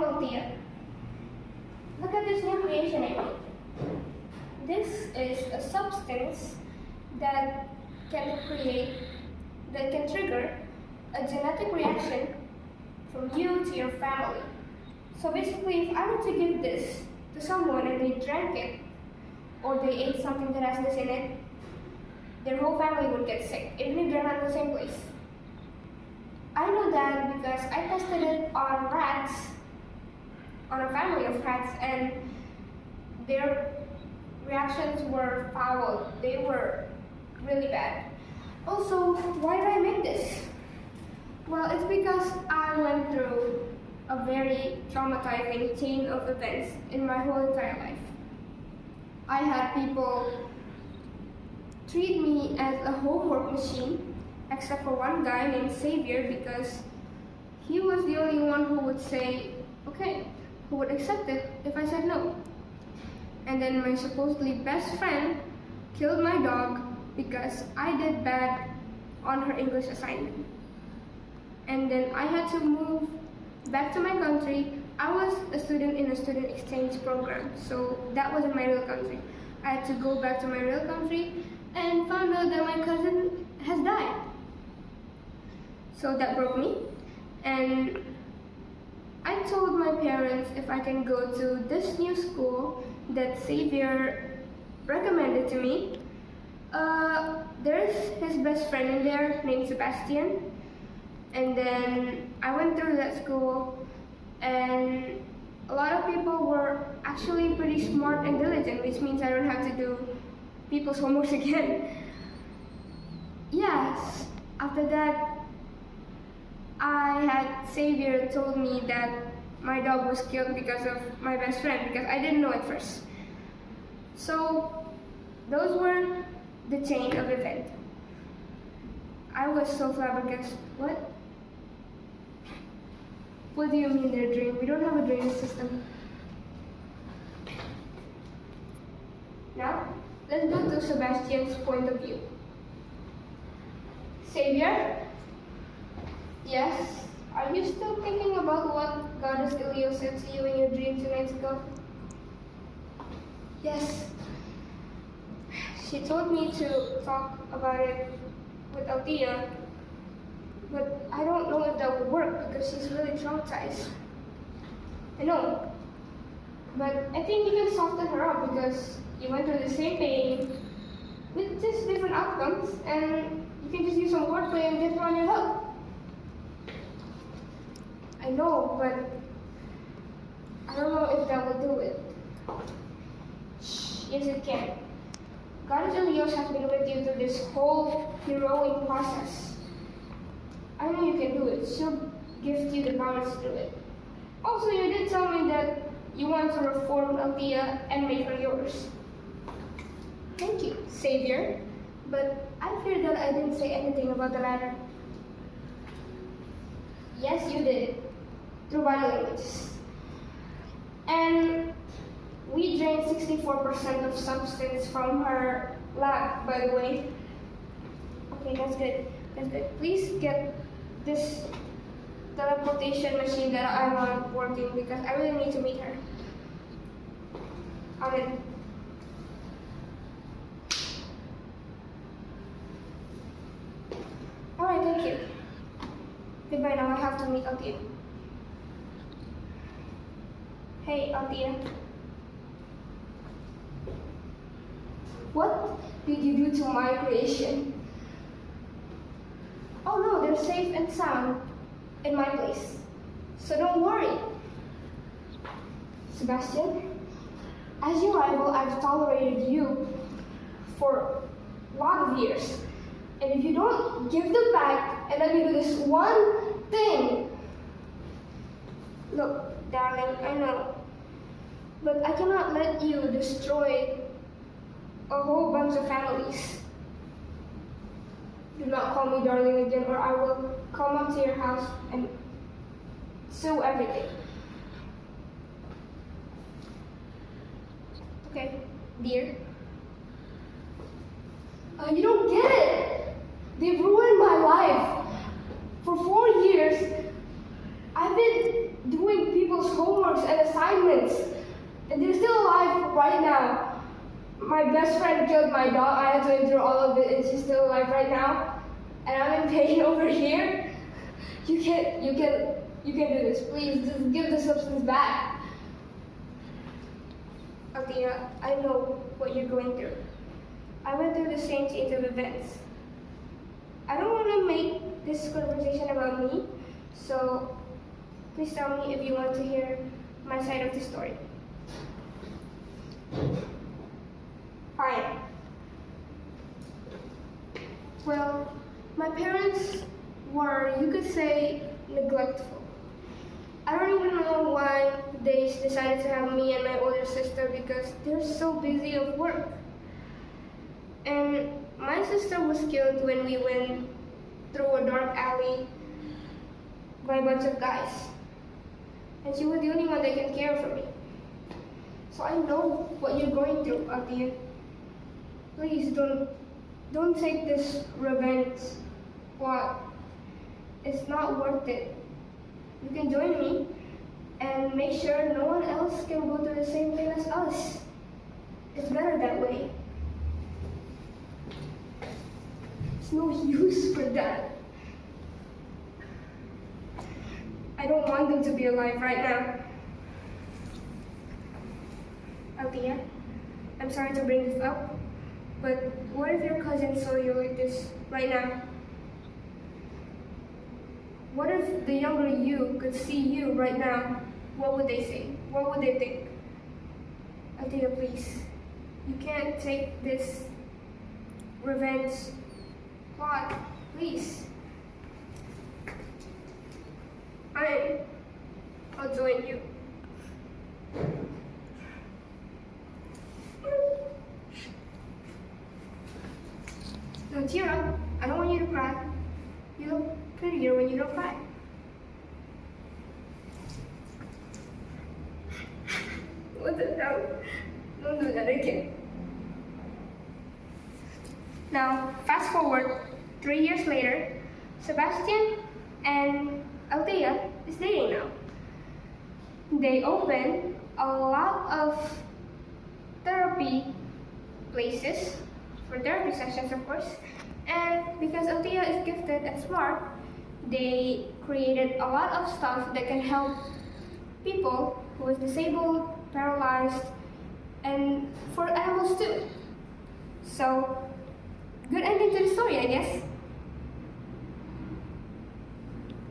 Althea. Look at this new creation I made. This is a substance that can trigger a genetic reaction from you to your family. So basically, if I were to give this to someone and they drank it, or they ate something that has this in it, their whole family would get sick, even if they're not in the same place. I know that because I tested it on rats, on a family of rats, and their reactions were foul. They were really bad. Also, why did I make this? Well, it's because I went through a very traumatizing chain of events in my whole entire life. I had people treat me as a homework machine, except for one guy named Xavier, because he was the only one who would say, okay, who would accept it if I said no. And then my supposedly best friend killed my dog because I did bad on her English assignment. And then I had to move back to my country. I was a student in a student exchange program, so that wasn't my real country. I had to go back to my real country and found out that my cousin has died. So that broke me, and I told my parents if I can go to this new school that Xavier recommended to me. There's his best friend in there named Sebastian, and then I went through that school, and a lot of people were actually pretty smart and diligent, which means I don't have to do people's homework again. Yes, after that, I had Xavier told me that my dog was killed because of my best friend, because I didn't know at first. So those were the chain of events. I was so flabbergasted. What? What do you mean their drain? We don't have a drainage system. Now, let's go to Sebastian's point of view. Xavier? Yes? Are you still thinking about what Goddess Elio said to you in your dream 2 nights ago? Yes. She told me to talk about it with Althea, but I don't know if that would work because she's really traumatized. I know, but I think you can soften her up because you went through the same pain with just different outcomes, and you can just use some wordplay and get her on your hook. I know, but I don't know if that will do it. Shh, yes it can. Goddess Elios has been with you through this whole heroic process. I know you can do it. She'll gift you the powers to do it. Also, you did tell me that you want to reform Althea and make her yours. Thank you, Xavier. But I fear that I didn't say anything about the latter. Yes, you did. Through body language. And we drained 64% of substance from her lab, by the way. Okay, that's good. That's good. Please get this teleportation machine that I want working because I really need to meet her. On it. Alright, thank you. Goodbye now, I have to meet Althea. Hey, Althea. What did you do to my creation? Oh no, they're safe and sound in my place. So don't worry. Sebastian, as your rival, I've tolerated you for a lot of years. And if you don't give them back and let me do this one thing. Look, darling, I know. But I cannot let you destroy a whole bunch of families. Do not call me darling again, or I will come up to your house and sue everything. Okay, dear. You don't get it. They've ruined my life. For 4 years, I've been doing people's homework And they're still alive right now. My best friend killed my dog. I had to endure all of it, and she's still alive right now. And I'm in pain over here. You can do this. Please, just give the substance back. Althea, I know what you're going through. I went through the same chain of events. I don't want to make this conversation about me, so please tell me if you want to hear my side of the story. Fine. Well, my parents were, you could say, neglectful. I don't even know why they decided to have me and my older sister because they're so busy of work. And my sister was killed when we went through a dark alley by a bunch of guys. And she was the only one that can care for me. So I know what you're going through, Althea. Please don't take this revenge plot. It's not worth it. You can join me and make sure no one else can go through the same thing as us. It's better that way. It's no use for that. I don't want them to be alive right now. Althea, I'm sorry to bring this up, but what if your cousin saw you like this right now? What if the younger you could see you right now? What would they say? What would they think? Althea, please. You can't take this revenge plot. Please. I'll join you. Don't cheer up. I don't want you to cry. You look prettier when you don't cry. What the hell? Don't do that again. Now, fast forward 3 years later, Sebastian and Althea is dating now. They open a lot of therapy places for therapy sessions, of course. And because Althea is gifted and smart, they created a lot of stuff that can help people who is disabled, paralyzed, and for animals too. So, good ending to the story, I guess.